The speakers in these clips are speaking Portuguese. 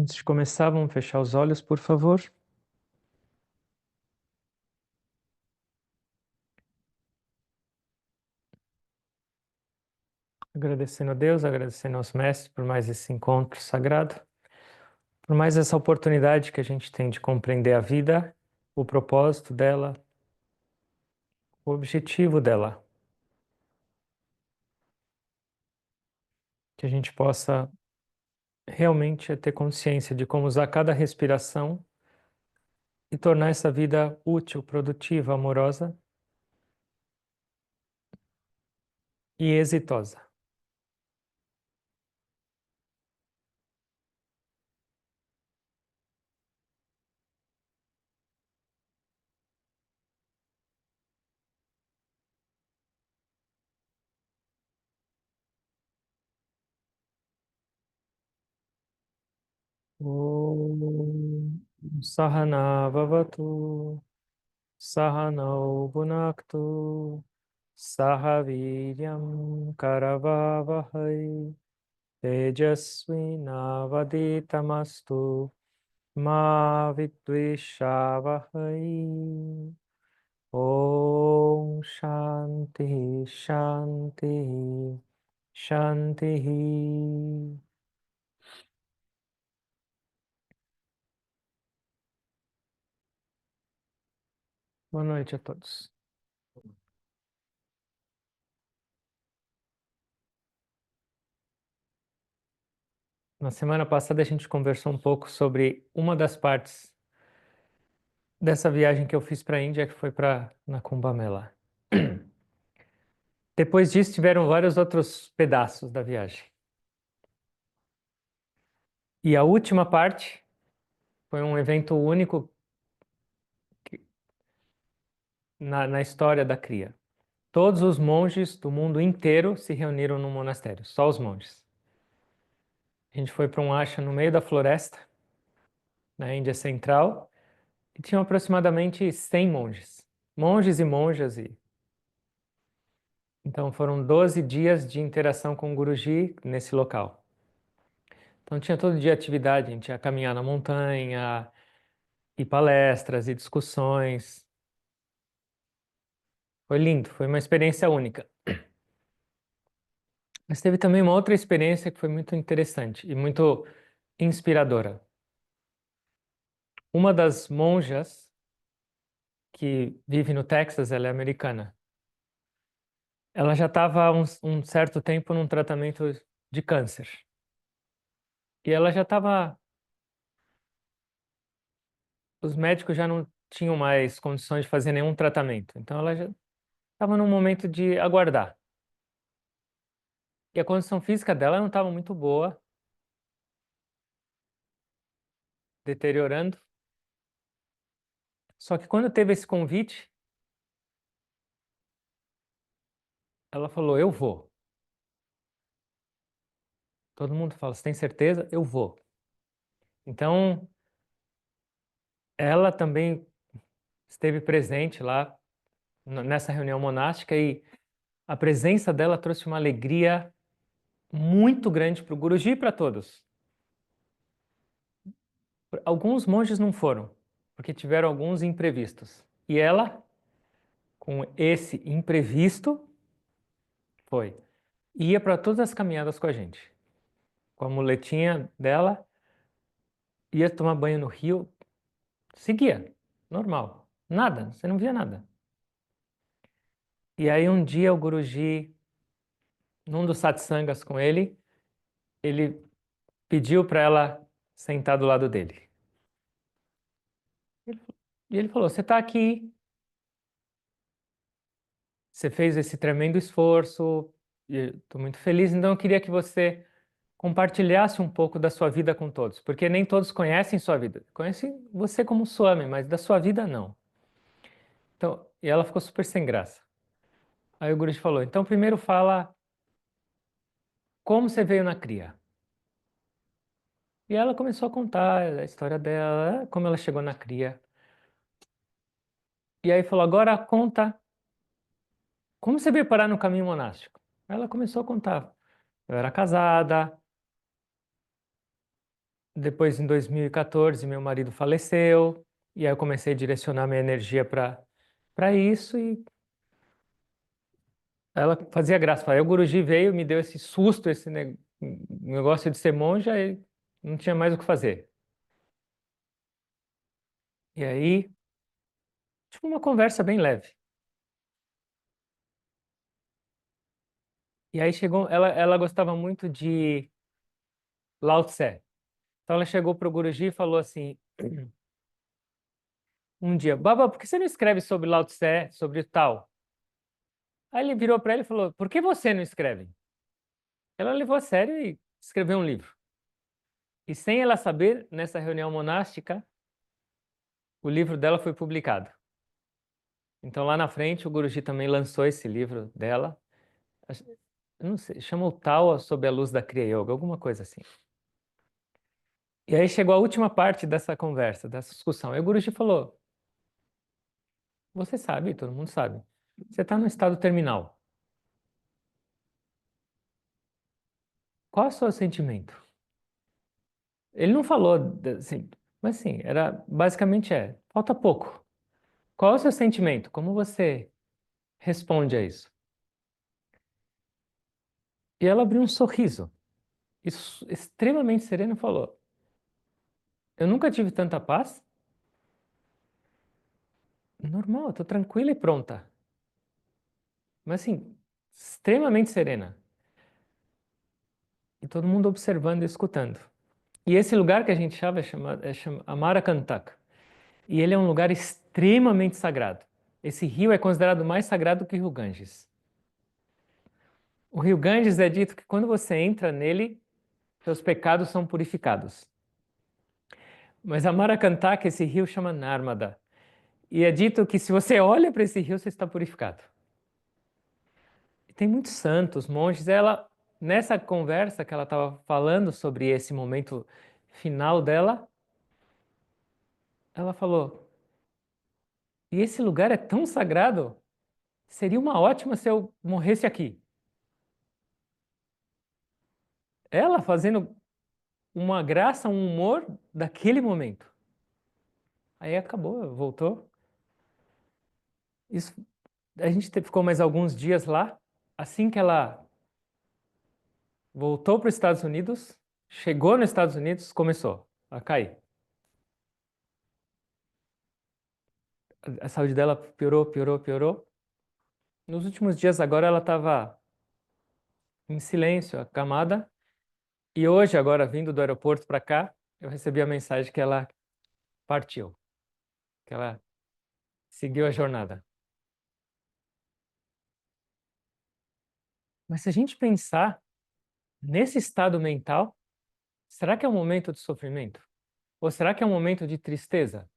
Antes de começar, vamos fechar os olhos, por favor. Agradecendo a Deus, agradecendo aos mestres por mais esse encontro sagrado, por mais essa oportunidade que a gente tem de compreender a vida, o propósito dela, o objetivo dela. Que a gente possa realmente ter consciência de como usar cada respiração e tornar essa vida útil, produtiva, amorosa e exitosa. Om Sahana Vavatu Sahanau Bhunaktu Sahaviryam Karavavahai Tejasvinavaditamastu Ma Vidvishavahai. Om Shanti Shanti Shanti. Boa noite a todos. Na semana passada a gente conversou um pouco sobre uma das partes dessa viagem que eu fiz para a Índia, que foi para na Kumbh Mela. Depois disso tiveram vários outros pedaços da viagem. E a última parte foi um evento único na história da Kriya. Todos os monges do mundo inteiro se reuniram no monastério, só os monges. A gente foi para um ashram no meio da floresta, na Índia Central, e tinham aproximadamente 100 monges. Monges e monjas. Então foram 12 dias de interação com o Guruji nesse local. Então tinha todo dia atividade, a gente ia caminhar na montanha, e palestras e discussões. Foi lindo, foi uma experiência única. Mas teve também uma outra experiência que foi muito interessante e muito inspiradora. Uma das monjas que vive no Texas, ela é americana. Ela já estava há um certo tempo num tratamento de câncer. E ela já estava. Os médicos já não tinham mais condições de fazer nenhum tratamento. Então ela já estava num momento de aguardar. E a condição física dela não estava muito boa, deteriorando. Só que quando teve esse convite, ela falou: Eu vou. Todo mundo fala: Você tem certeza? Eu vou. Então, ela também esteve presente lá nessa reunião monástica e a presença dela trouxe uma alegria muito grande para o Guruji e para todos. Alguns monges não foram, porque tiveram alguns imprevistos. E ela, com esse imprevisto, foi. Ia para todas as caminhadas com a gente. Com a muletinha dela, ia tomar banho no rio, seguia, normal. Nada, você não via nada. E aí um dia o Guruji, num dos satsangas com ele pediu para ela sentar do lado dele. E ele falou: Você está aqui, você fez esse tremendo esforço, estou muito feliz, então eu queria que você compartilhasse um pouco da sua vida com todos, porque nem todos conhecem sua vida. Conhecem você como Swami, mas da sua vida não. Então, e ela ficou super sem graça. Aí o Guruji falou: Então primeiro fala como você veio na cria. E ela começou a contar a história dela, como ela chegou na cria. E aí falou: Agora conta como você veio parar no caminho monástico. Ela começou a contar. Eu era casada, Depois, em 2014, meu marido faleceu, e aí eu comecei a direcionar minha energia para isso, e ela fazia graça. Aí o Guruji veio, me deu esse susto, esse negócio de ser monja, e não tinha mais o que fazer. E aí, tipo uma conversa bem leve. E aí chegou, ela gostava muito de Lao Tse. Então ela chegou para o Guruji e falou assim, um dia, Baba, por que você não escreve sobre Lao Tse, sobre tal? Aí ele virou para ele e falou, por que você não escreve? Ela levou a sério e escreveu um livro. E sem ela saber, nessa reunião monástica, o livro dela foi publicado. Então lá na frente o Guruji também lançou esse livro dela. Eu não sei, chama o Tao sob a luz da Kriya Yoga, alguma coisa assim. E aí chegou a última parte dessa conversa, dessa discussão. E o Guruji falou: você sabe, todo mundo sabe, você está no estado terminal. Qual é o seu sentimento? Ele não falou assim, mas assim, era basicamente falta pouco. Qual é o seu sentimento? Como você responde a isso? E ela abriu um sorriso, isso, extremamente sereno, e falou: eu nunca tive tanta paz. Normal, estou tranquila e pronta. Mas assim, extremamente serena. E todo mundo observando e escutando. E esse lugar que a gente chama Amarakantak. E ele é um lugar extremamente sagrado. Esse rio é considerado mais sagrado que o rio Ganges. O rio Ganges é dito que quando você entra nele, seus pecados são purificados. Mas Amarakantak, esse rio chama Narmada. E é dito que se você olha para esse rio, você está purificado. E tem muitos santos, monges. Nessa conversa que ela estava falando sobre esse momento final dela, ela falou: e esse lugar é tão sagrado, seria uma ótima se eu morresse aqui. Ela fazendo uma graça, um humor daquele momento. Aí acabou, voltou. Isso, a gente ficou mais alguns dias lá. Assim que ela voltou para os Estados Unidos, chegou nos Estados Unidos, começou a cair. A saúde dela piorou, piorou, piorou. Nos últimos dias agora ela estava em silêncio, acamada. E hoje, agora vindo do aeroporto para cá, eu recebi a mensagem que ela partiu, que ela seguiu a jornada. Mas se a gente pensar nesse estado mental, será que é um momento de sofrimento? Ou será que é um momento de tristeza?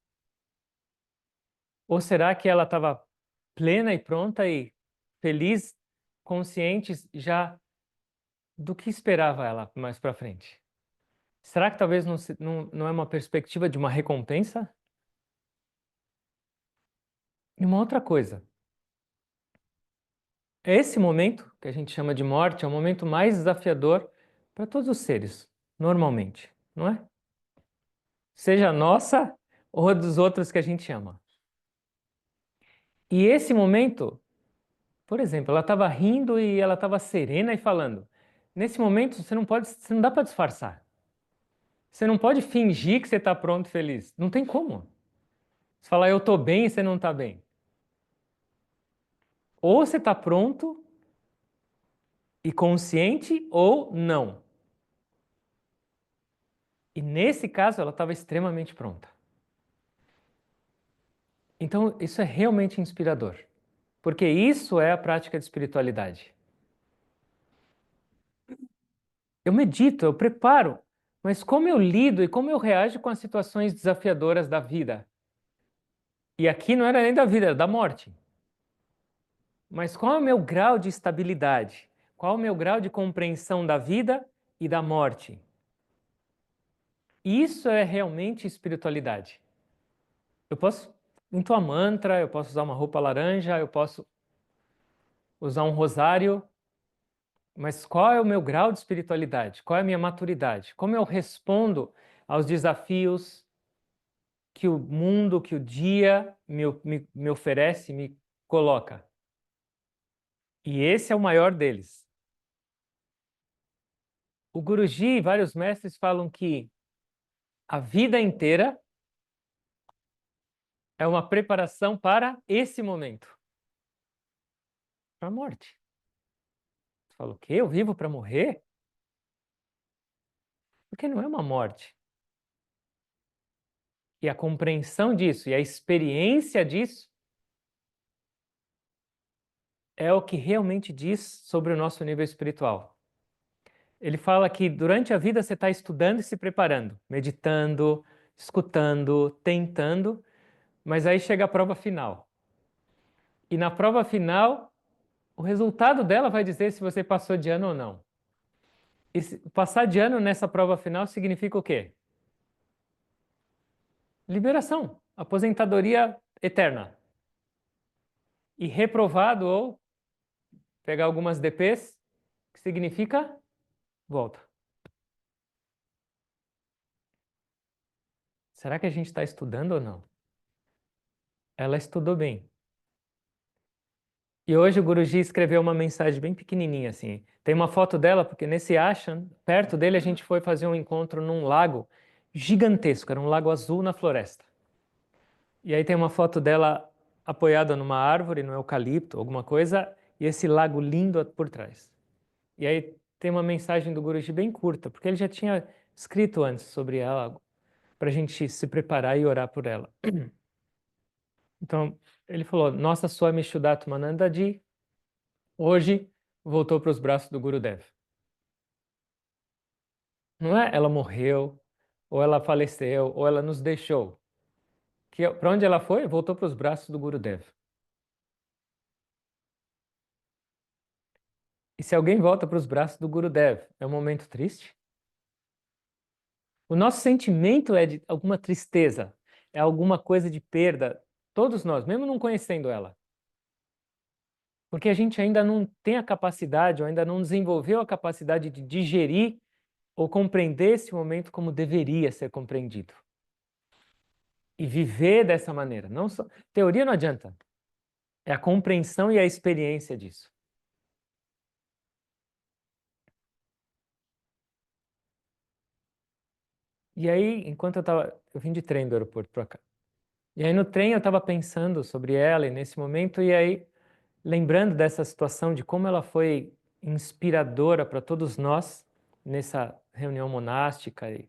Ou será que ela estava plena e pronta e feliz, consciente já do que esperava ela mais para frente? Será que talvez não é uma perspectiva de uma recompensa? E uma outra coisa, esse momento, que a gente chama de morte, é o momento mais desafiador para todos os seres, normalmente, não é? Seja nossa ou dos outros que a gente ama. E esse momento, por exemplo, ela estava rindo e ela estava serena e falando. Nesse momento, você não dá para disfarçar. Você não pode fingir que você está pronto e feliz. Não tem como. Você falar eu estou bem e você não está bem. Ou você está pronto e consciente ou não. E nesse caso, ela estava extremamente pronta. Então, isso é realmente inspirador, porque isso é a prática de espiritualidade. Eu medito, eu preparo, mas como eu lido e como eu reajo com as situações desafiadoras da vida? E aqui não era nem da vida, era da morte. Mas qual é o meu grau de estabilidade? Qual é o meu grau de compreensão da vida e da morte? Isso é realmente espiritualidade. Eu posso entoar mantra, eu posso usar uma roupa laranja, eu posso usar um rosário, mas qual é o meu grau de espiritualidade? Qual é a minha maturidade? Como eu respondo aos desafios que o mundo, que o dia me oferece, me coloca. E esse é o maior deles. O Guruji e vários mestres falam que a vida inteira é uma preparação para esse momento, para a morte. Você fala, o quê? Eu vivo para morrer? Porque não é uma morte. E a compreensão disso e a experiência disso é o que realmente diz sobre o nosso nível espiritual. Ele fala que durante a vida você está estudando e se preparando, meditando, escutando, tentando, mas aí chega a prova final. E na prova final, o resultado dela vai dizer se você passou de ano ou não. E passar de ano nessa prova final significa o quê? Liberação, aposentadoria eterna. E reprovado ou pegar algumas DPs, que significa volta. Será que a gente está estudando ou não? Ela estudou bem. E hoje o Guruji escreveu uma mensagem bem pequenininha assim. Tem uma foto dela, porque nesse ashram, perto dele, a gente foi fazer um encontro num lago gigantesco, era um lago azul na floresta. E aí tem uma foto dela apoiada numa árvore, no eucalipto, alguma coisa, e esse lago lindo por trás. E aí tem uma mensagem do Guruji bem curta, porque ele já tinha escrito antes sobre ela, para a gente se preparar e orar por ela. Então, ele falou, nossa Swami Shuddhata Manandaji, hoje voltou para os braços do Gurudev. Não é ela morreu, ou ela faleceu, ou ela nos deixou. Para onde ela foi? Voltou para os braços do Gurudev. E se alguém volta para os braços do Gurudev, é um momento triste? O nosso sentimento é de alguma tristeza, é alguma coisa de perda, todos nós, mesmo não conhecendo ela. Porque a gente ainda não tem a capacidade, ou ainda não desenvolveu a capacidade de digerir ou compreender esse momento como deveria ser compreendido. E viver dessa maneira. Não só... Teoria não adianta. É a compreensão e a experiência disso. E aí, enquanto eu vim de trem do aeroporto para cá. E aí no trem eu estava pensando sobre ela e nesse momento, e aí lembrando dessa situação, de como ela foi inspiradora para todos nós nessa reunião monástica e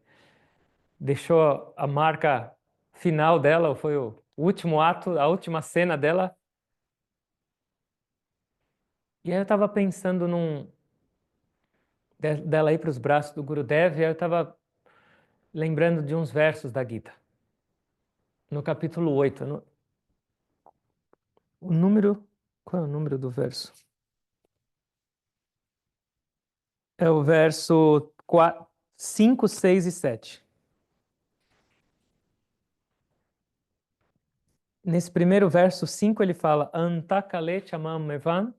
deixou a marca final dela, foi o último ato, a última cena dela. E aí eu estava pensando dela ir para os braços do Gurudev, e aí eu estava lembrando de uns versos da Gita. No capítulo 8, o número, qual é o número do verso? É o verso 5, 6 e 7. Nesse primeiro verso 5 ele fala Antakale chamam evan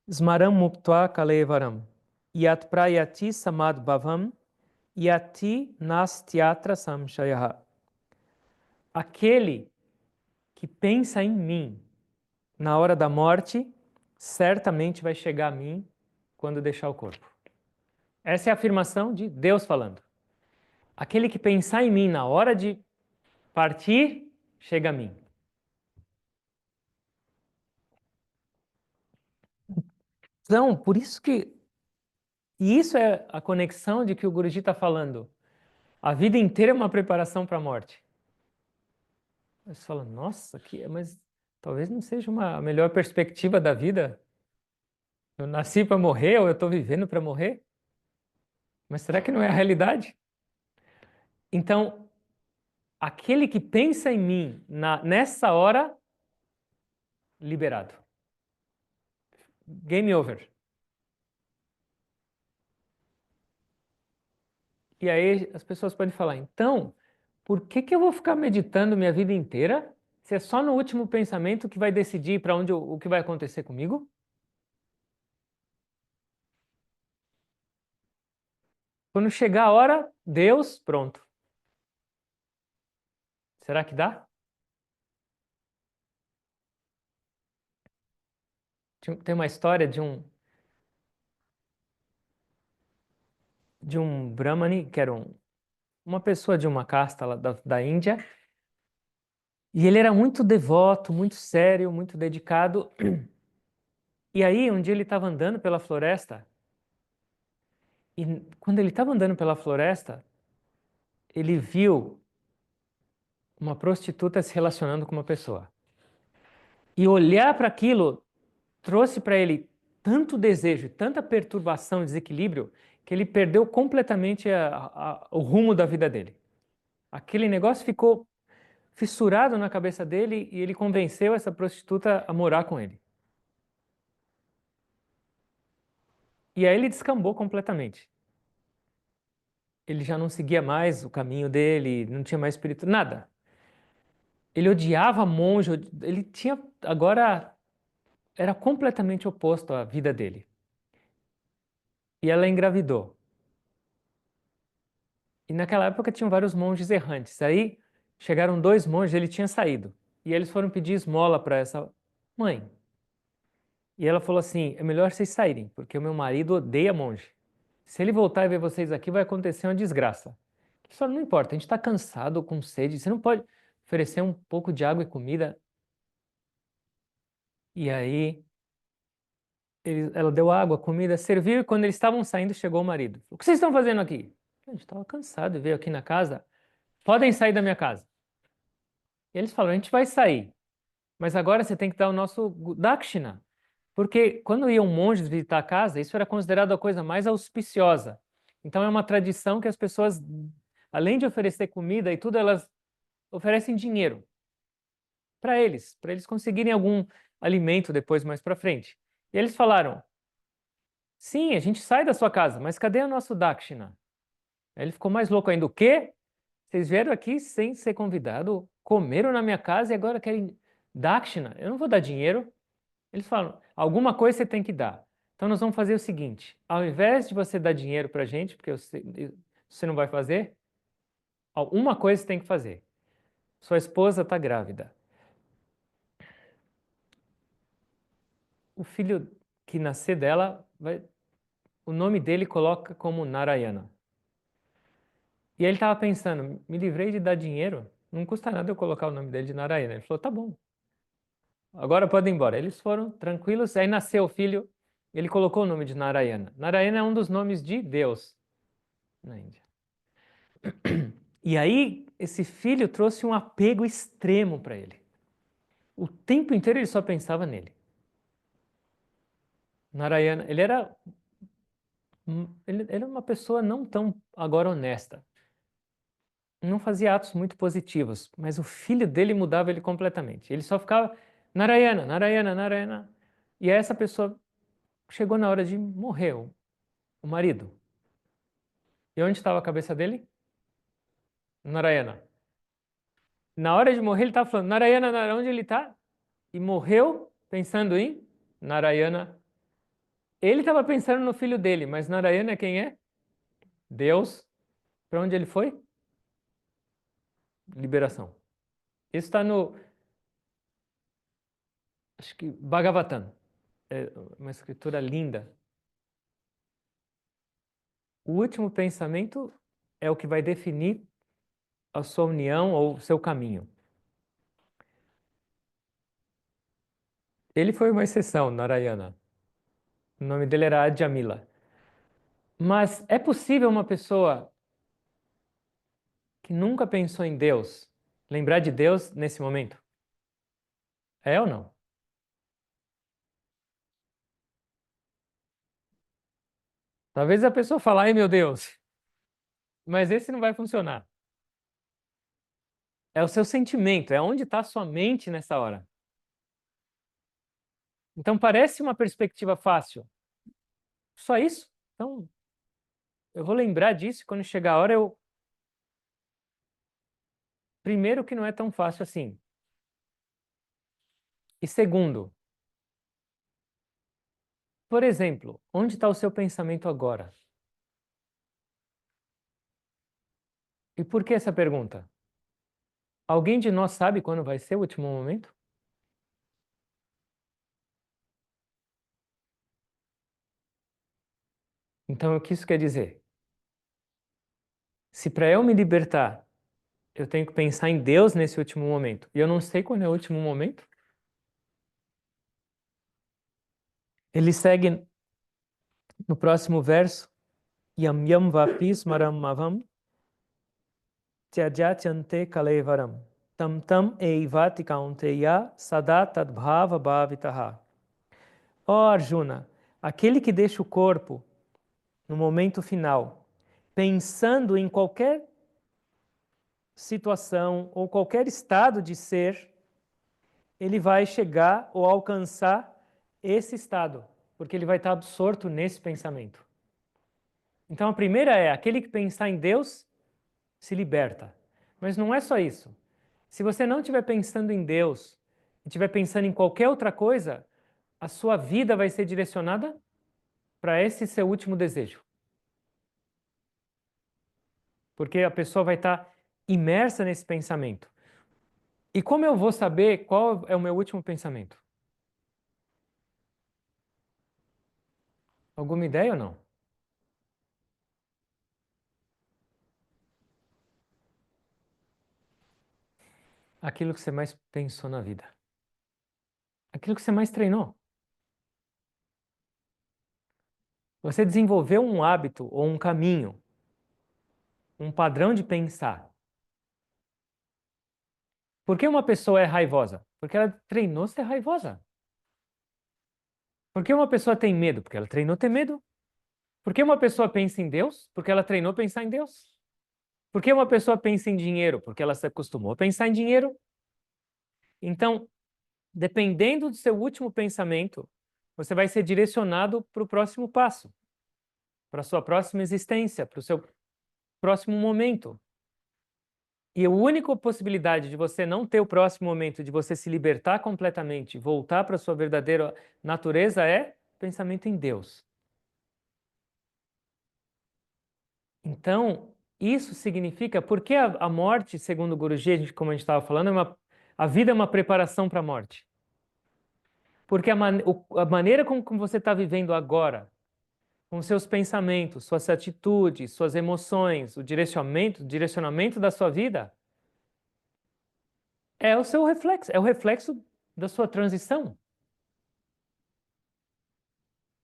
smaram muktva kalevaram yat prayati samad bhavam yati nastyatra samshayaha. Aquele que pensa em mim na hora da morte certamente vai chegar a mim quando deixar o corpo. Essa é a afirmação de Deus falando. Aquele que pensar em mim na hora de partir, chega a mim. Então, por isso que... E isso é a conexão de que o Guruji está falando. A vida inteira é uma preparação para a morte. Você fala, nossa, mas talvez não seja a melhor perspectiva da vida. Eu nasci para morrer ou eu estou vivendo para morrer? Mas será que não é a realidade? Então, aquele que pensa em mim nessa hora, liberado. Game over. E aí as pessoas podem falar, então, por que eu vou ficar meditando minha vida inteira se é só no último pensamento que vai decidir para onde o que vai acontecer comigo? Quando chegar a hora, Deus, pronto. Será que dá? Tem uma história de um Brahmani, que era uma pessoa de uma casta lá da Índia, e ele era muito devoto, muito sério, muito dedicado. E aí, um dia ele estava andando pela floresta, e quando ele estava andando pela floresta, ele viu uma prostituta se relacionando com uma pessoa. E olhar para aquilo trouxe para ele tanto desejo, tanta perturbação, desequilíbrio, que ele perdeu completamente o rumo da vida dele. Aquele negócio ficou fissurado na cabeça dele e ele convenceu essa prostituta a morar com ele. E aí ele descambou completamente. Ele já não seguia mais o caminho dele, não tinha mais espírito, nada. Ele odiava monge, ele tinha agora era completamente oposto à vida dele. E ela engravidou. E naquela época tinham vários monges errantes. Aí chegaram dois monges, ele tinha saído. E eles foram pedir esmola para essa mãe. E ela falou assim: é melhor vocês saírem, porque o meu marido odeia monge. Se ele voltar e ver vocês aqui, vai acontecer uma desgraça. Ele falou: não importa, a gente está cansado, com sede, você não pode oferecer um pouco de água e comida. E aí ela deu água, comida, serviu, e quando eles estavam saindo, chegou o marido. O que vocês estão fazendo aqui? A gente estava cansado e veio aqui na casa. Podem sair da minha casa. E eles falaram: a gente vai sair, mas agora você tem que dar o nosso dakshina. Porque quando iam monges visitar a casa, isso era considerado a coisa mais auspiciosa. Então é uma tradição que as pessoas, além de oferecer comida e tudo, elas oferecem dinheiro para eles conseguirem algum alimento depois mais para frente. E eles falaram: sim, a gente sai da sua casa, mas cadê o nosso dakshina? Aí ele ficou mais louco ainda. O quê? Vocês vieram aqui sem ser convidado, comeram na minha casa e agora querem dakshina? Eu não vou dar dinheiro. Eles falam: alguma coisa você tem que dar. Então nós vamos fazer o seguinte: ao invés de você dar dinheiro para a gente, porque você não vai fazer, uma coisa você tem que fazer. Sua esposa está grávida. O filho que nascer dela, o nome dele coloca como Narayana. E aí ele estava pensando: me livrei de dar dinheiro, não custa nada eu colocar o nome dele de Narayana. Ele falou: tá bom, agora pode ir embora. Eles foram tranquilos, aí nasceu o filho, ele colocou o nome de Narayana. Narayana é um dos nomes de Deus na Índia. E aí, esse filho trouxe um apego extremo para ele. O tempo inteiro ele só pensava nele. Narayana, ele era uma pessoa não tão agora honesta. Não fazia atos muito positivos, mas o filho dele mudava ele completamente. Ele só ficava Narayana, Narayana, Narayana. E aí essa pessoa chegou na hora de morrer, o marido. E onde estava a cabeça dele? Narayana. Na hora de morrer, ele estava falando Narayana, Narayana, onde ele está? E morreu pensando em Narayana. Ele estava pensando no filho dele, mas Narayana é quem é? Deus. Para onde ele foi? Liberação. Isso está no, acho que Bhagavatam. É uma escritura linda. O último pensamento é o que vai definir a sua união ou o seu caminho. Ele foi uma exceção, Narayana. O nome dele era Ajamila. Mas é possível uma pessoa que nunca pensou em Deus lembrar de Deus nesse momento? É ou não? Talvez a pessoa fale: ai meu Deus, mas esse não vai funcionar. É o seu sentimento, é onde está a sua mente nessa hora. Então parece uma perspectiva fácil. Só isso? Então eu vou lembrar disso e quando chegar a hora eu. Primeiro, que não é tão fácil assim. E segundo, por exemplo, onde está o seu pensamento agora? E por que essa pergunta? Alguém de nós sabe quando vai ser o último momento? Então, o que isso quer dizer? Se para eu me libertar, eu tenho que pensar em Deus nesse último momento, e eu não sei quando é o último momento, ele segue no próximo verso, Yam yam vapi smaram mavam tyajachante kalevaram tam tam eivati kaunteya sada tadbhava bhavitaha. Ó Arjuna, aquele que deixa o corpo no momento final, pensando em qualquer situação ou qualquer estado de ser, ele vai chegar ou alcançar esse estado, porque ele vai estar absorto nesse pensamento. Então a primeira é, aquele que pensar em Deus se liberta. Mas não é só isso. Se você não estiver pensando em Deus e estiver pensando em qualquer outra coisa, a sua vida vai ser direcionada para esse seu último desejo. Porque a pessoa vai estar imersa nesse pensamento. E como eu vou saber qual é o meu último pensamento? Alguma ideia ou não? Aquilo que você mais pensou na vida. Aquilo que você mais treinou. Você desenvolveu um hábito ou um caminho, um padrão de pensar. Por que uma pessoa é raivosa? Porque ela treinou ser raivosa. Por que uma pessoa tem medo? Porque ela treinou ter medo. Por que uma pessoa pensa em Deus? Porque ela treinou pensar em Deus. Por que uma pessoa pensa em dinheiro? Porque ela se acostumou a pensar em dinheiro. Então, dependendo do seu último pensamento, você vai ser direcionado para o próximo passo, para a sua próxima existência, para o seu próximo momento. E a única possibilidade de você não ter o próximo momento, de você se libertar completamente, voltar para a sua verdadeira natureza é pensamento em Deus. Então, isso significa, porque a morte, segundo o Guruji, como a gente estava falando, a vida é uma preparação para a morte. Porque a maneira como você está vivendo agora, com seus pensamentos, suas atitudes, suas emoções, o direcionamento da sua vida, é o seu reflexo, é o reflexo da sua transição.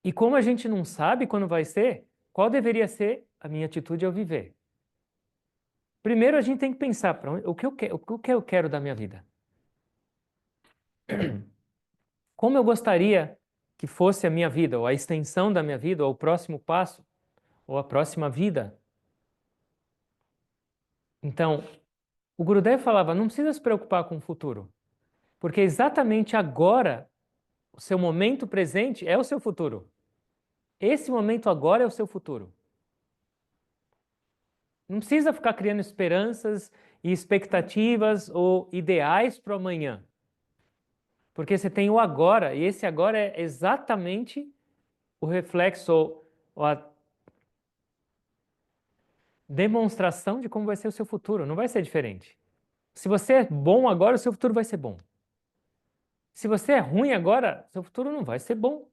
E como a gente não sabe quando vai ser, qual deveria ser a minha atitude ao viver? Primeiro a gente tem que pensar para o que eu quero da minha vida. Como eu gostaria que fosse a minha vida, ou a extensão da minha vida, ou o próximo passo, ou a próxima vida. Então, o Gurudev falava, não precisa se preocupar com o futuro, porque exatamente agora, o seu momento presente é o seu futuro. Esse momento agora é o seu futuro. Não precisa ficar criando esperanças e expectativas ou ideais para o amanhã. Porque você tem o agora, e esse agora é exatamente o reflexo ou a demonstração de como vai ser o seu futuro. Não vai ser diferente. Se você é bom agora, o seu futuro vai ser bom. Se você é ruim agora, seu futuro não vai ser bom.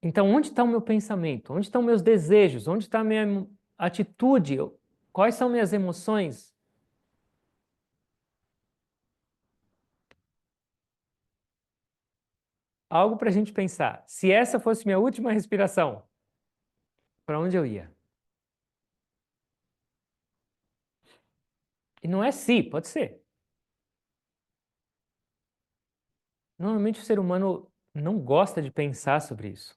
Então, onde está o meu pensamento? Onde estão meus desejos? Onde está a minha atitude? Quais são minhas emoções? Algo para a gente pensar. Se essa fosse minha última respiração, para onde eu ia? E não é se, pode ser. Normalmente o ser humano não gosta de pensar sobre isso.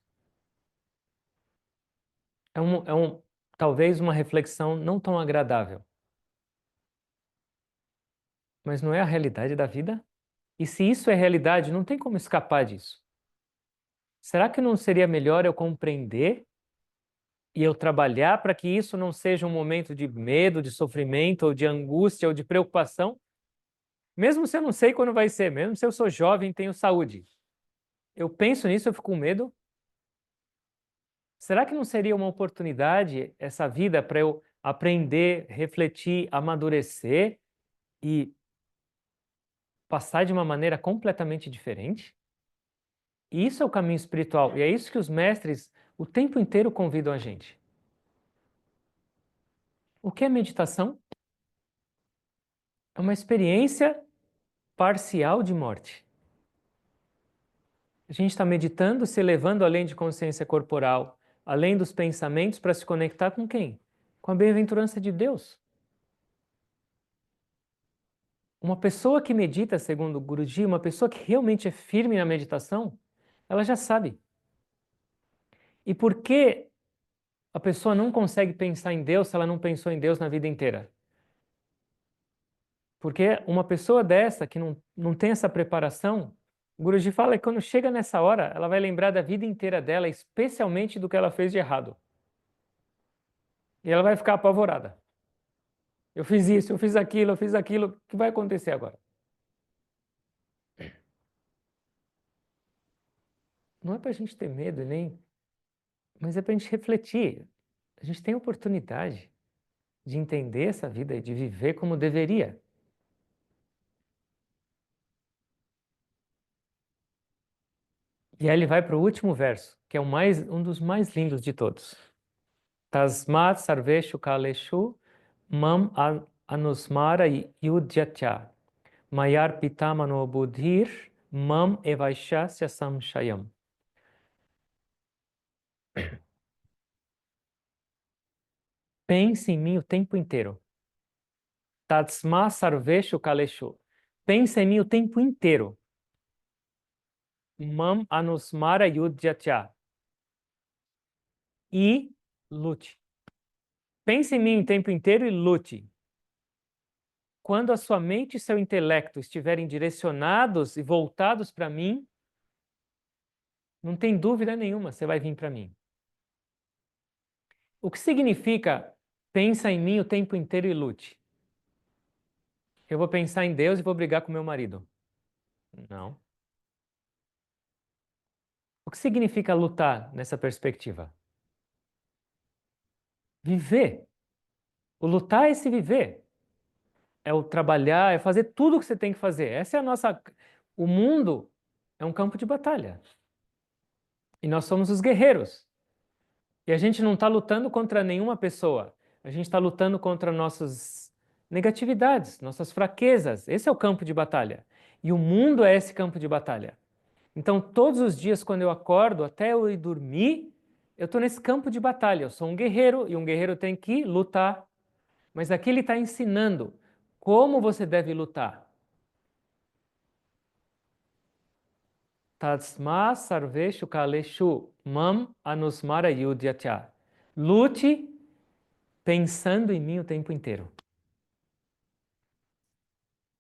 Talvez uma reflexão não tão agradável. Mas não é a realidade da vida? E se isso é realidade, não tem como escapar disso. Será que não seria melhor eu compreender e eu trabalhar para que isso não seja um momento de medo, de sofrimento, ou de angústia, ou de preocupação? Mesmo se eu não sei quando vai ser, mesmo se eu sou jovem e tenho saúde, eu penso nisso, eu fico com medo. Será que não seria uma oportunidade essa vida para eu aprender, refletir, amadurecer e passar de uma maneira completamente diferente. E isso é o caminho espiritual, e é isso que os mestres o tempo inteiro convidam a gente. O que é meditação? É uma experiência parcial de morte. A gente está meditando, se elevando além de consciência corporal, além dos pensamentos, para se conectar com quem? Com a bem-aventurança de Deus. Uma pessoa que medita, segundo o Guruji, uma pessoa que realmente é firme na meditação, ela já sabe. E por que a pessoa não consegue pensar em Deus se ela não pensou em Deus na vida inteira? Porque uma pessoa dessa que não tem essa preparação, o Guruji fala que quando chega nessa hora, ela vai lembrar da vida inteira dela, especialmente do que ela fez de errado. E ela vai ficar apavorada. Eu fiz isso, eu fiz aquilo, o que vai acontecer agora? Não é para a gente ter medo, nem, mas é para a gente refletir. A gente tem a oportunidade de entender essa vida e de viver como deveria. E aí ele vai para o último verso, que é um dos mais lindos de todos. Tasmat sarveshu kaleshu mam anusmara yudhyatya mayar pitamano buddhir mam evaishasya samshayam. Pense em mim o tempo inteiro. Tatsma sarveshu kaleshu. Pense em mim o tempo inteiro. Mam anusmara yudhyatya. E lute. Pense em mim o tempo inteiro e lute. Quando a sua mente e seu intelecto estiverem direcionados e voltados para mim, não tem dúvida nenhuma, você vai vir para mim. O que significa pensa em mim o tempo inteiro e lute? Eu vou pensar em Deus e vou brigar com meu marido. Não. O que significa lutar nessa perspectiva? Viver. O lutar é se viver. É o trabalhar, é fazer tudo o que você tem que fazer. Essa é a nossa. O mundo é um campo de batalha. E nós somos os guerreiros. E a gente não está lutando contra nenhuma pessoa. A gente está lutando contra nossas negatividades, nossas fraquezas. Esse é o campo de batalha. E o mundo é esse campo de batalha. Então, todos os dias, quando eu acordo, até eu ir dormir, eu estou nesse campo de batalha. Eu sou um guerreiro e um guerreiro tem que lutar. Mas aqui ele está ensinando como você deve lutar. Tasma sarveshu kaleshu mam anusmara yudhyatya. Lute pensando em mim o tempo inteiro.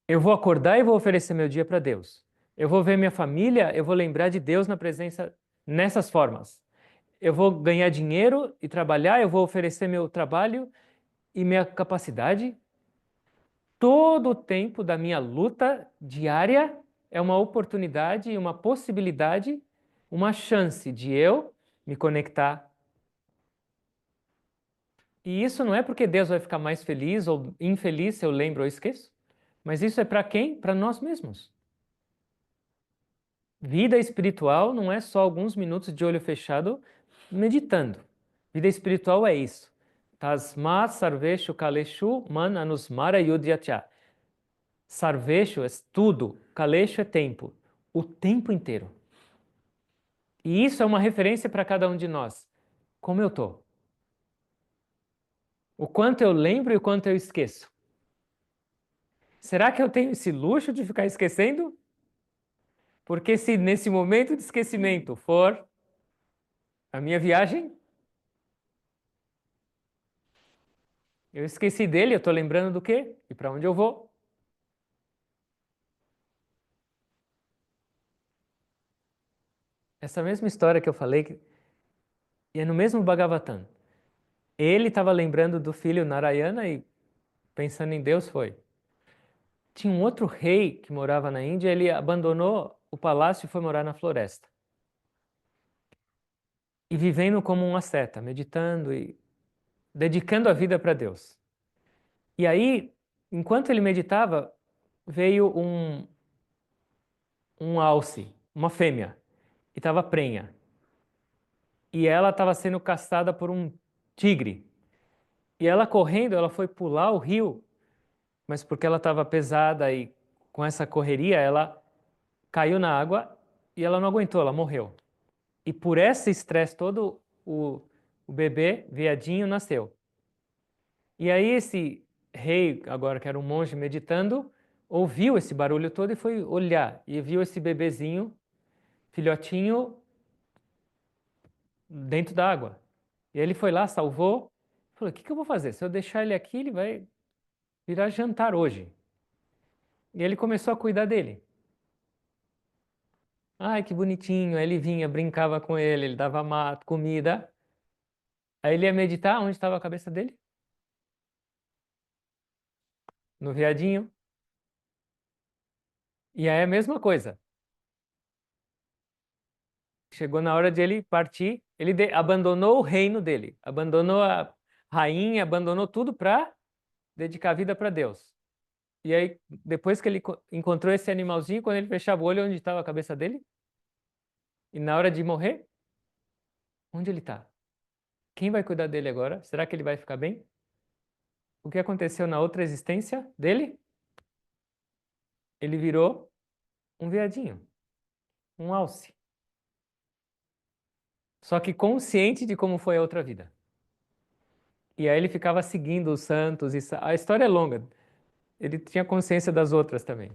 Eu vou acordar e vou oferecer meu dia para Deus. Eu vou ver minha família, eu vou lembrar de Deus na presença nessas formas. Eu vou ganhar dinheiro e trabalhar, eu vou oferecer meu trabalho e minha capacidade. Todo o tempo da minha luta diária é uma oportunidade, uma possibilidade, uma chance de eu me conectar. E isso não é porque Deus vai ficar mais feliz ou infeliz se eu lembro ou esqueço, mas isso é para quem? Para nós mesmos. Vida espiritual não é só alguns minutos de olho fechado meditando. Vida espiritual é isso. Tasmat sarveshu kaleshu man anusmara yudhyatya. Sarveshu é tudo, kaleshu é tempo. O tempo inteiro. E isso é uma referência para cada um de nós. Como eu estou? O quanto eu lembro e o quanto eu esqueço. Será que eu tenho esse luxo de ficar esquecendo? Porque se nesse momento de esquecimento for a minha viagem, eu esqueci dele, eu estou lembrando do quê? E para onde eu vou? Essa mesma história que eu falei, e é no mesmo Bhagavatam. Ele estava lembrando do filho Narayana e pensando em Deus foi. Tinha um outro rei que morava na Índia, ele abandonou o palácio e foi morar na floresta. E vivendo como um asceta, meditando e dedicando a vida para Deus. E aí, enquanto ele meditava, veio um alce, uma fêmea, e estava prenha. E ela estava sendo caçada por um tigre. E ela correndo, ela foi pular o rio, mas porque ela estava pesada e com essa correria, ela caiu na água e ela não aguentou, ela morreu. E por esse estresse todo, o bebê, viadinho, nasceu. E aí esse rei, agora que era um monge meditando, ouviu esse barulho todo e foi olhar. E viu esse bebezinho, filhotinho, dentro da água. E aí ele foi lá, salvou. Falou, o que que eu vou fazer? Se eu deixar ele aqui, ele vai virar jantar hoje. E ele começou a cuidar dele. Ai, que bonitinho. Aí ele vinha, brincava com ele dava mato, comida. Aí ele ia meditar, onde estava a cabeça dele? No viadinho. E aí é a mesma coisa. Chegou na hora de ele partir, ele abandonou o reino dele, abandonou a rainha, abandonou tudo para dedicar a vida para Deus. E aí, depois que ele encontrou esse animalzinho, quando ele fechava o olho, onde estava a cabeça dele? E na hora de morrer, onde ele está? Quem vai cuidar dele agora? Será que ele vai ficar bem? O que aconteceu na outra existência dele? Ele virou um veadinho, um alce. Só que consciente de como foi a outra vida. E aí ele ficava seguindo os santos. A história é longa. Ele tinha consciência das outras também.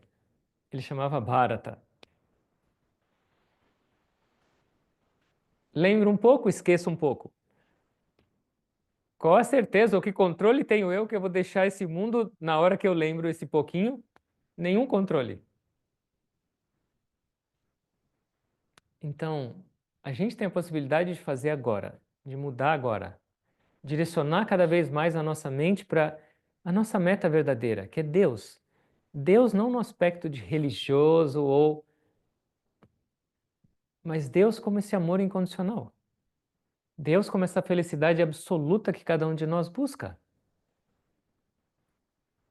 Ele chamava Bharata. Lembra um pouco, esqueça um pouco. Qual a certeza ou que controle tenho eu que eu vou deixar esse mundo na hora que eu lembro esse pouquinho? Nenhum controle. Então, a gente tem a possibilidade de fazer agora, de mudar agora, direcionar cada vez mais a nossa mente para a nossa meta verdadeira, que é Deus. Deus não no aspecto de religioso ou, mas Deus como esse amor incondicional. Deus como essa felicidade absoluta que cada um de nós busca.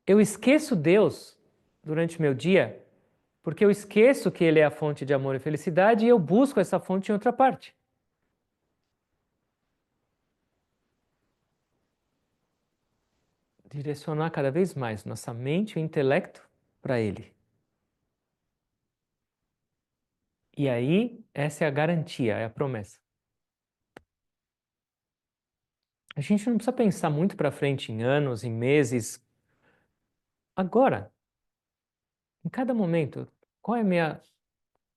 Eu esqueço Deus durante meu dia porque eu esqueço que Ele é a fonte de amor e felicidade e eu busco essa fonte em outra parte. Direcionar cada vez mais nossa mente e o intelecto para Ele. E aí, essa é a garantia, é a promessa. A gente não precisa pensar muito para frente em anos, em meses. Agora, em cada momento, qual é a minha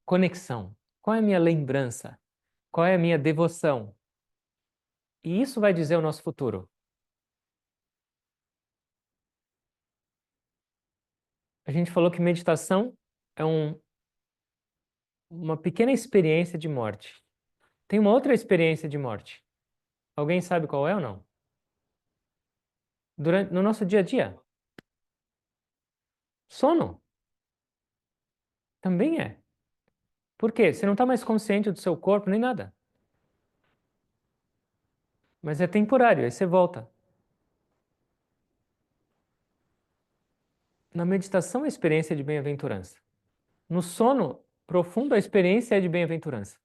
conexão? Qual é a minha lembrança? Qual é a minha devoção? E isso vai dizer o nosso futuro. A gente falou que meditação é uma pequena experiência de morte. Tem uma outra experiência de morte. Alguém sabe qual é ou não? No nosso dia a dia. Sono também é. Por quê? Você não está mais consciente do seu corpo nem nada. Mas é temporário, aí você volta. Na meditação, a experiência é de bem-aventurança. No sono profundo, a experiência é de bem-aventurança.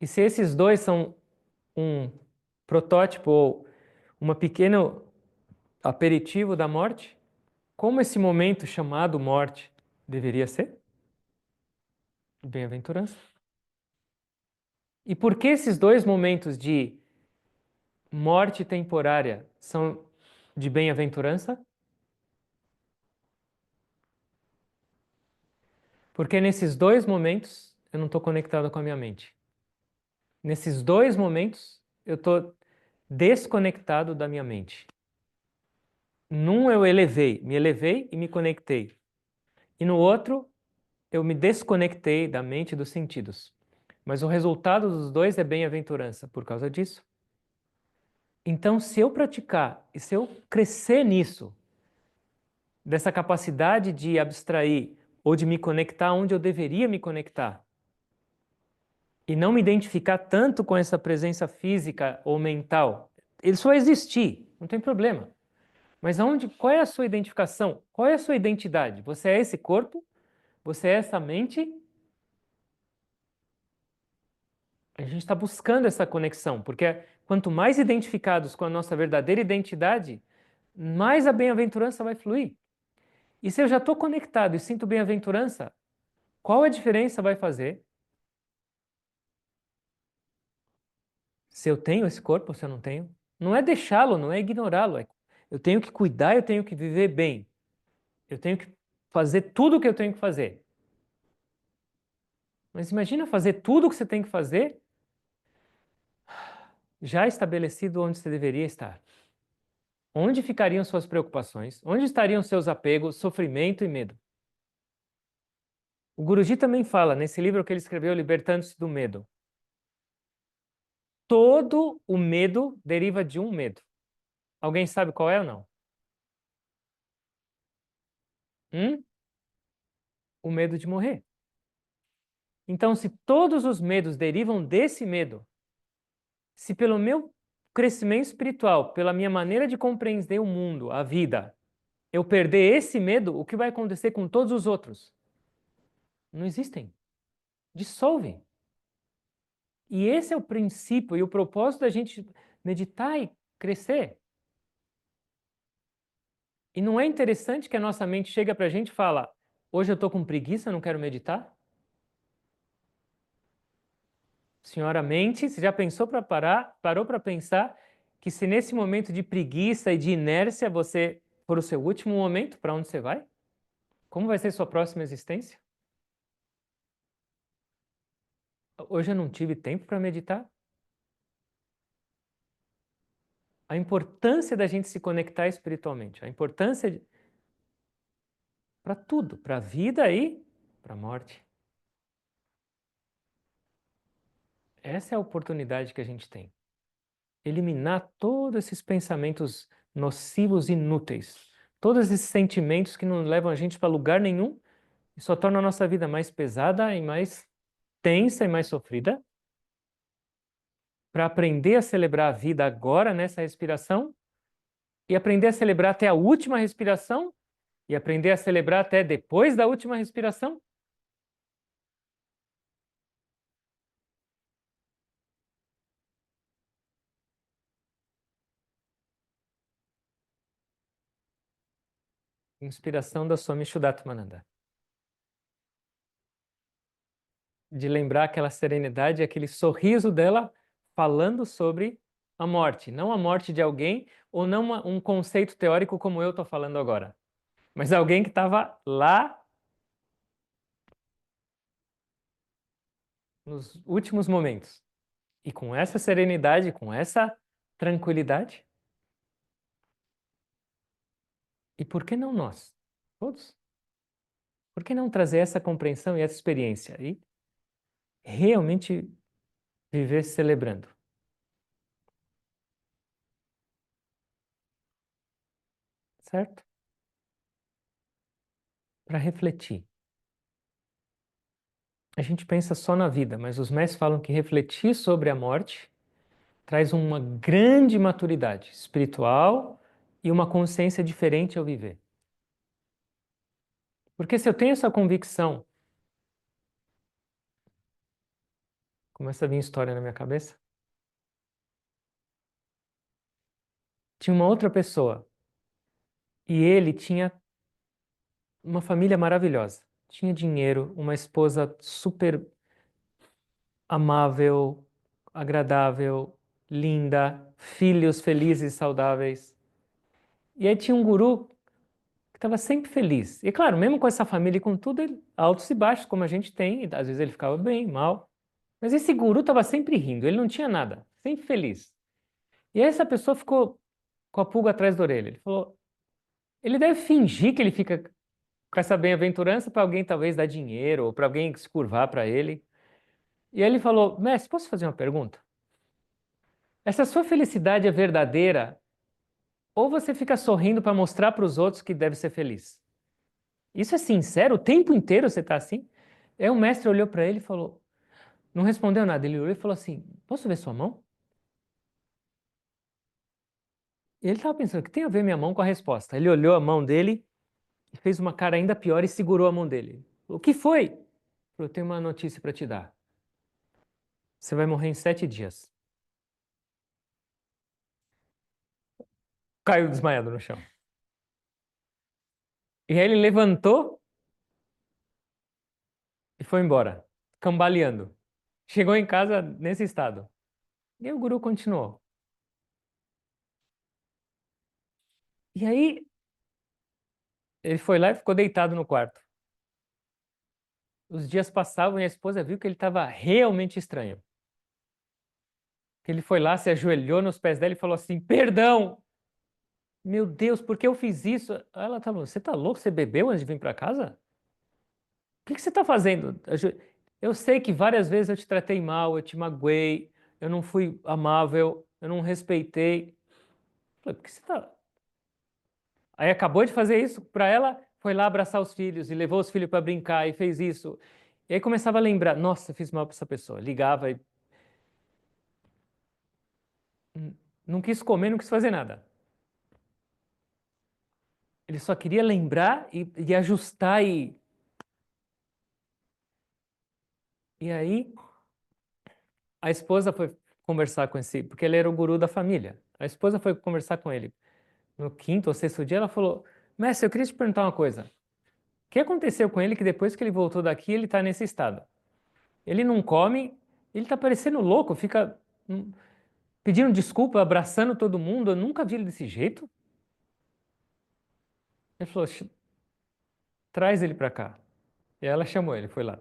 E se esses dois são um protótipo ou uma pequeno aperitivo da morte, como esse momento chamado morte deveria ser? Bem-aventurança. E por que esses dois momentos de morte temporária são de bem-aventurança? Porque nesses dois momentos eu não estou conectado com a minha mente. Nesses dois momentos eu estou desconectado da minha mente. Num eu me elevei e me conectei. E no outro eu me desconectei da mente e dos sentidos. Mas o resultado dos dois é bem-aventurança por causa disso. Então, se eu praticar e se eu crescer nisso, dessa capacidade de abstrair ou de me conectar onde eu deveria me conectar, e não me identificar tanto com essa presença física ou mental, ele só vai existir, não tem problema. Mas qual é a sua identificação? Qual é a sua identidade? Você é esse corpo? Você é essa mente? A gente está buscando essa conexão, porque quanto mais identificados com a nossa verdadeira identidade, mais a bem-aventurança vai fluir. E se eu já estou conectado e sinto bem-aventurança, qual a diferença vai fazer se eu tenho esse corpo ou se eu não tenho? Não é deixá-lo, não é ignorá-lo. Eu tenho que cuidar, eu tenho que viver bem. Eu tenho que fazer tudo o que eu tenho que fazer. Mas imagina fazer tudo o que você tem que fazer já estabelecido onde você deveria estar. Onde ficariam suas preocupações? Onde estariam seus apegos, sofrimento e medo? O Guruji também fala nesse livro que ele escreveu, Libertando-se do Medo. Todo o medo deriva de um medo. Alguém sabe qual é ou não? Hum? O medo de morrer. Então, se todos os medos derivam desse medo, se pelo meu crescimento espiritual, pela minha maneira de compreender o mundo, a vida, eu perder esse medo, o que vai acontecer com todos os outros? Não existem. Dissolve. E esse é o princípio e o propósito da gente meditar e crescer. E não é interessante que a nossa mente chega para a gente e fala: hoje eu estou com preguiça, não quero meditar? Senhora mente, você já pensou para parar, parou para pensar que se nesse momento de preguiça e de inércia você for o seu último momento, para onde você vai? Como vai ser sua próxima existência? Hoje eu não tive tempo para meditar. A importância da gente se conectar espiritualmente, a importância para tudo, para a vida e para a morte. Essa é a oportunidade que a gente tem. Eliminar todos esses pensamentos nocivos e inúteis, todos esses sentimentos que não levam a gente para lugar nenhum e só tornam a nossa vida mais pesada e mais tensa e mais sofrida, para aprender a celebrar a vida agora nessa respiração e aprender a celebrar até a última respiração e aprender a celebrar até depois da última respiração. Inspiração da Swami Shuddhatananda. De lembrar aquela serenidade, aquele sorriso dela falando sobre a morte. Não a morte de alguém ou não um conceito teórico como eu estou falando agora, mas alguém que estava lá nos últimos momentos. E com essa serenidade, com essa tranquilidade, e por que não nós? Todos? Por que não trazer essa compreensão e essa experiência e realmente viver celebrando? Certo? Para refletir. A gente pensa só na vida, mas os mestres falam que refletir sobre a morte traz uma grande maturidade espiritual e uma consciência diferente ao viver. Porque se eu tenho essa convicção, começa a vir história na minha cabeça, tinha uma outra pessoa e ele tinha uma família maravilhosa. Tinha dinheiro, uma esposa super amável, agradável, linda, filhos felizes e saudáveis. E aí tinha um guru que estava sempre feliz. E claro, mesmo com essa família e com tudo, altos e baixos, como a gente tem, e às vezes ele ficava bem, mal. Mas esse guru estava sempre rindo, ele não tinha nada, sempre feliz. E aí essa pessoa ficou com a pulga atrás da orelha. Ele falou, ele deve fingir que ele fica com essa bem-aventurança para alguém talvez dar dinheiro, ou para alguém se curvar para ele. E aí ele falou, mestre, posso fazer uma pergunta? Essa sua felicidade é verdadeira ou você fica sorrindo para mostrar para os outros que deve ser feliz? Isso é sincero? O tempo inteiro você está assim? Aí o mestre olhou para ele e falou, não respondeu nada. Ele olhou e falou assim: posso ver sua mão? E ele estava pensando, o que tem a ver minha mão com a resposta? Ele olhou a mão dele e fez uma cara ainda pior e segurou a mão dele. O que foi? Ele falou, eu tenho uma notícia para te dar. Você vai morrer em 7 dias. Caiu desmaiado no chão. E aí ele levantou e foi embora, cambaleando. Chegou em casa nesse estado. E aí o guru continuou. E aí ele foi lá e ficou deitado no quarto. Os dias passavam e a esposa viu que ele estava realmente estranho. Que ele foi lá, se ajoelhou nos pés dela e falou assim: Perdão! Meu Deus, por que eu fiz isso? Aí ela estava: Você tá louco? Você bebeu antes de vir para casa? O que que você está fazendo? Eu sei que várias vezes eu te tratei mal, eu te magoei, eu não fui amável, eu não respeitei. Eu falei, por que você tá. Aí acabou de fazer isso para ela, foi lá abraçar os filhos e levou os filhos para brincar e fez isso. E aí começava a lembrar: Nossa, eu fiz mal para essa pessoa. Ligava e não quis comer, não quis fazer nada. Ele só queria lembrar e ajustar e aí a esposa foi conversar com esse, porque ele era o guru da família. A esposa foi conversar com ele no quinto ou sexto dia. Ela falou: Mestre, eu queria te perguntar uma coisa. O que aconteceu com ele que depois que ele voltou daqui ele está nesse estado? Ele não come, ele está parecendo louco, fica pedindo desculpa, abraçando todo mundo. Eu nunca vi ele desse jeito. Ele falou: Traz ele para cá. E ela chamou ele, foi lá.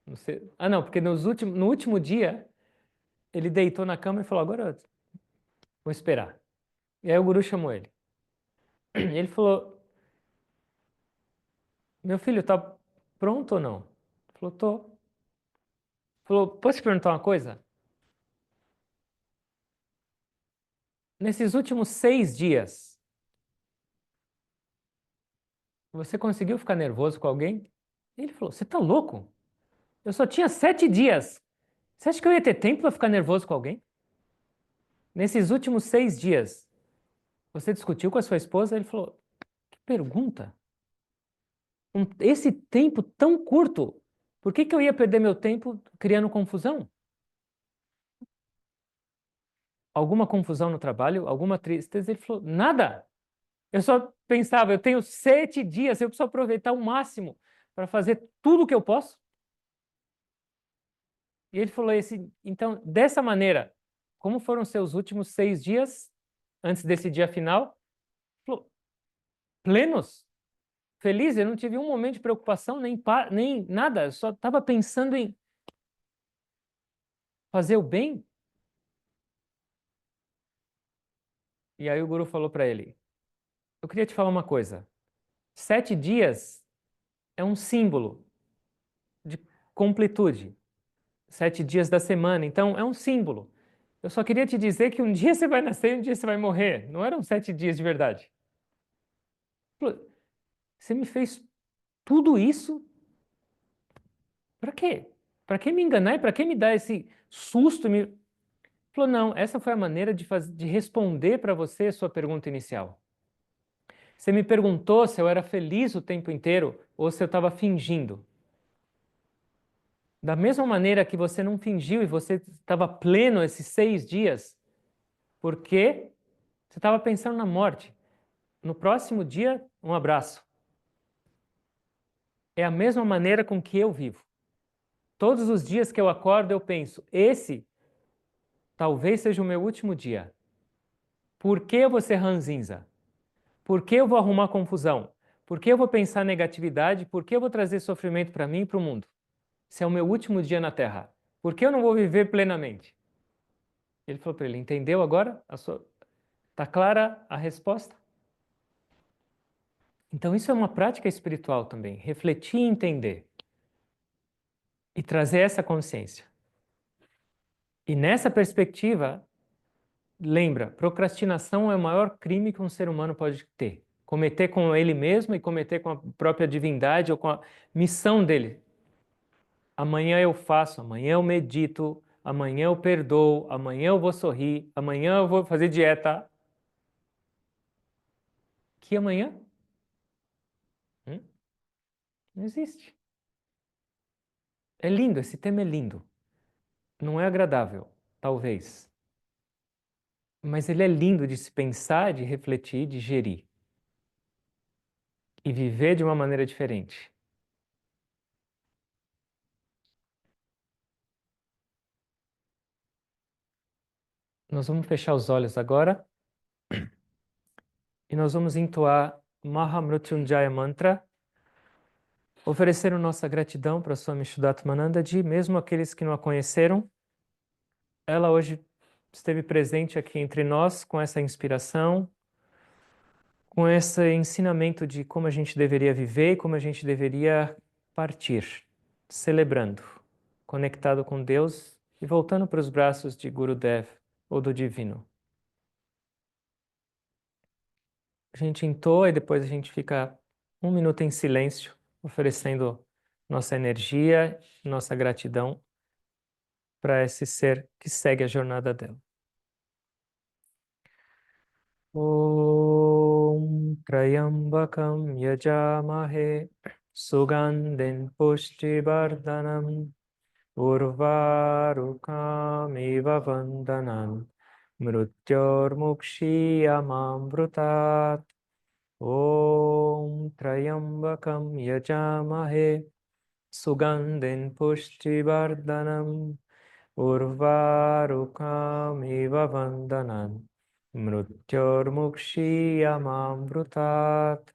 Não sei. Ah, não, porque no último dia ele deitou na cama e falou: Agora eu vou esperar. E aí o guru chamou ele. Ele falou: Meu filho, tá pronto ou não? Ele falou: Tô. Falou: Posso te perguntar uma coisa? Nesses últimos 6 dias, você conseguiu ficar nervoso com alguém? Ele falou: Você tá louco? Eu só tinha 7 dias. Você acha que eu ia ter tempo para ficar nervoso com alguém? Nesses últimos 6 dias, você discutiu com a sua esposa? Ele falou: Que pergunta? Esse tempo tão curto, por que que eu ia perder meu tempo criando confusão? Alguma confusão no trabalho? Alguma tristeza? Ele falou: Nada. Eu só pensava, eu tenho 7 dias, eu preciso aproveitar o máximo para fazer tudo o que eu posso. E ele falou assim, então, dessa maneira, como foram seus últimos 6 dias antes desse dia final? Ele falou, plenos, feliz, eu não tive um momento de preocupação, nem nada, eu só estava pensando em fazer o bem. E aí o guru falou para ele, eu queria te falar uma coisa, 7 dias é um símbolo de completude. 7 dias da semana. Então, é um símbolo. Eu só queria te dizer que um dia você vai nascer e um dia você vai morrer. Não eram 7 dias de verdade. Você me fez tudo isso para quê? Para que me enganar e para que me dar esse susto? Falou, não, essa foi a maneira de responder para você a sua pergunta inicial. Você me perguntou se eu era feliz o tempo inteiro ou se eu estava fingindo. Da mesma maneira que você não fingiu e você estava pleno esses 6 dias, porque você estava pensando na morte. No próximo dia, um abraço. É a mesma maneira com que eu vivo. Todos os dias que eu acordo, eu penso: esse talvez seja o meu último dia. Por que eu vou ser ranzinza? Por que eu vou arrumar confusão? Por que eu vou pensar negatividade? Por que eu vou trazer sofrimento para mim e para o mundo? Se é o meu último dia na Terra, por que eu não vou viver plenamente? Ele falou para ele: entendeu agora? Tá clara a resposta? Então, isso é uma prática espiritual também. Refletir e entender. E trazer essa consciência. E nessa perspectiva, lembra, procrastinação é o maior crime que um ser humano pode ter. Cometer com ele mesmo e cometer com a própria divindade ou com a missão dele. Amanhã eu faço, amanhã eu medito, amanhã eu perdoo, amanhã eu vou sorrir, amanhã eu vou fazer dieta. Que amanhã? Hum? Não existe. É lindo, esse tema é lindo. Não é agradável, talvez. Mas ele é lindo de se pensar, de refletir, de gerir. E viver de uma maneira diferente. Nós vamos fechar os olhos agora e nós vamos entoar Mahamrutyunjaya Mantra, oferecer nossa gratidão para Swami Shuddhatamananda, mesmo aqueles que não a conheceram. Ela hoje esteve presente aqui entre nós com essa inspiração, com esse ensinamento de como a gente deveria viver e como a gente deveria partir, celebrando, conectado com Deus e voltando para os braços de Gurudev ou do Divino. A gente entoa e depois a gente fica um minuto em silêncio, oferecendo nossa energia, nossa gratidão para esse ser que segue a jornada dela. Om Trayambakam Yajamahe Sugandhin Pushtivardhanam Urvarukamiva Vandanam Mrutyurmukshiyamamrutat Om Trayambakam Yajamahe Sugandhin Pushtivardhanam Urvarukamiva Vandanam Mrutyurmukshiyamamrutat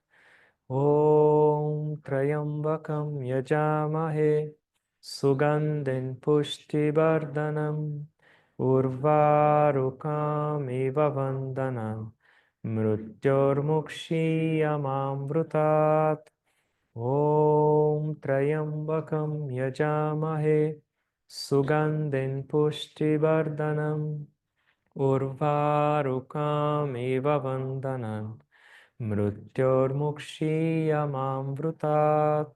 Om Trayambakam Yajamahe Sugandhin Pushtivardhanam Urvarukamiva Vandanam Mrutyurmukshiyamamrutat Om Trayambakam Yajamahe Sugandhin Pushtivardhanam Urvarukamiva Vandanam Mrutyurmukshiyamamrutat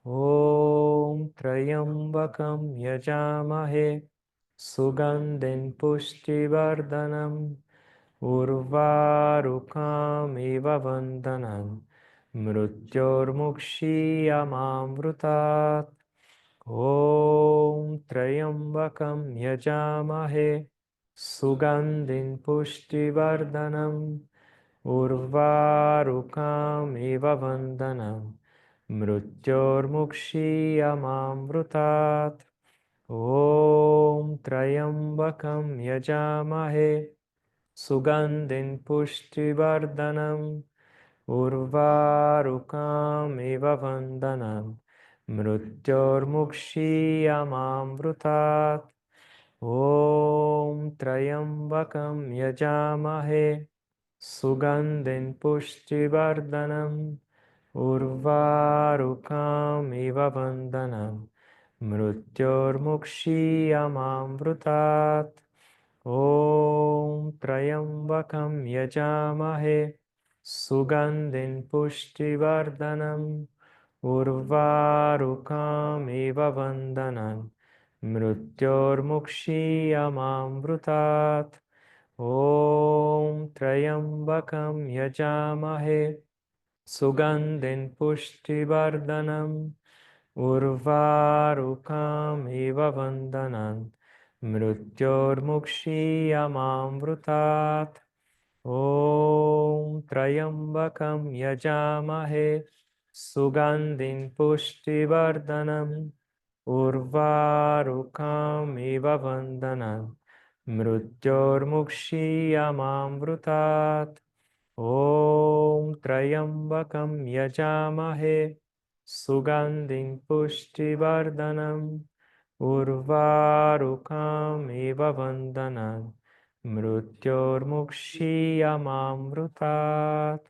Om Trayambakam Yajamahe Sugandhin Pushtivardhanam Urvarukamiva Vandanam Mrutyurmukshiyamamrutat Om Trayambakam Yajamahe Sugandhin Pushtivardhanam Urvarukamiva Vandanam Mrutyurmukshiyamamrutat Om Trayambakam Yajamahe Sugandhin Pushtivardhanam Urvarukamiva Vandanam Mrutyurmukshiyamamrutat Om Trayambakam Yajamahe Sugandhin Pushtivardhanam Urvarukamiva Vandanam Mrutyurmukshiyamamrutat Om Trayambakam Yajamahe Sugandhin Pushtivardhanam Urvarukamiva Vandanam Mrutyurmukshiyamamrutat Om Trayambakam Yajamahe Sugandhin Pushtivardhanam Urvarukamiva Vandanam Mrutyurmukshiyamamrutat Om Trayambakam Yajamahe Sugandhin Pushtivardhanam Urvarukamiva Vandanam Mrutyurmukshiyamamrutat Om Trayambakam Yajamahe Sugandhin Pushtivardhanam Urvarukamiva Vandanam Mrutyurmukshiyamamrutat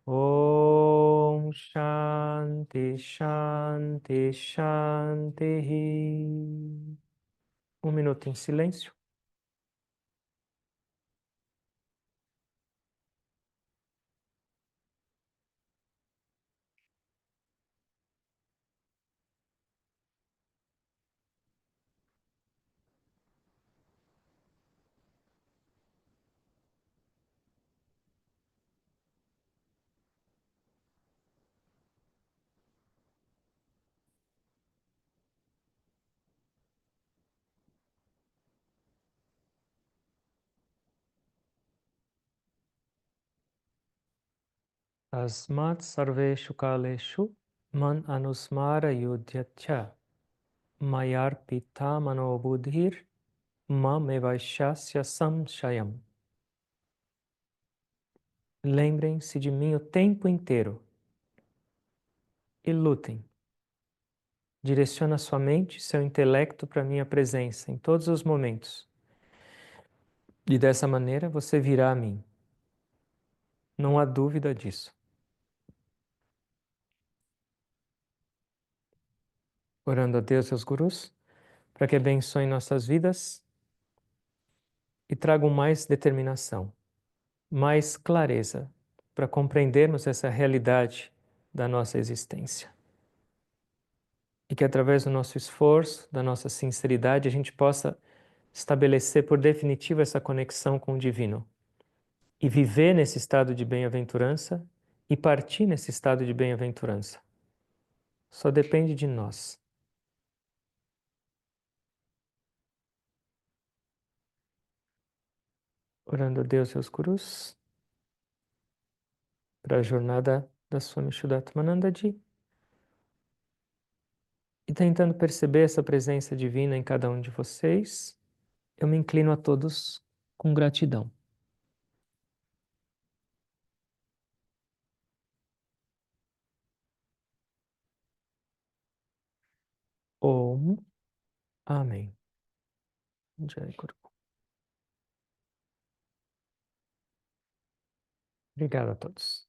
Om Shanti Shanti Shanti. Um minuto em silêncio. Tasmat sarveshu kaleshu man anusmara yudhyacha mayarpita manobudhir mamevaishasya samshayam. Lembrem-se de mim o tempo inteiro e lutem. Direciona sua mente, seu intelecto para minha presença em todos os momentos. E dessa maneira você virá a mim. Não há dúvida disso. Orando a Deus e aos gurus, para que abençoem nossas vidas e tragam mais determinação, mais clareza para compreendermos essa realidade da nossa existência. E que através do nosso esforço, da nossa sinceridade, a gente possa estabelecer por definitivo essa conexão com o divino e viver nesse estado de bem-aventurança e partir nesse estado de bem-aventurança. Só depende de nós. Orando a Deus e aos gurus, para a jornada da Swami Shuddhattamaనంdaji e tentando perceber essa presença divina em cada um de vocês, eu me inclino a todos com gratidão. Om. Amém. Jai Guru. Obrigado a todos.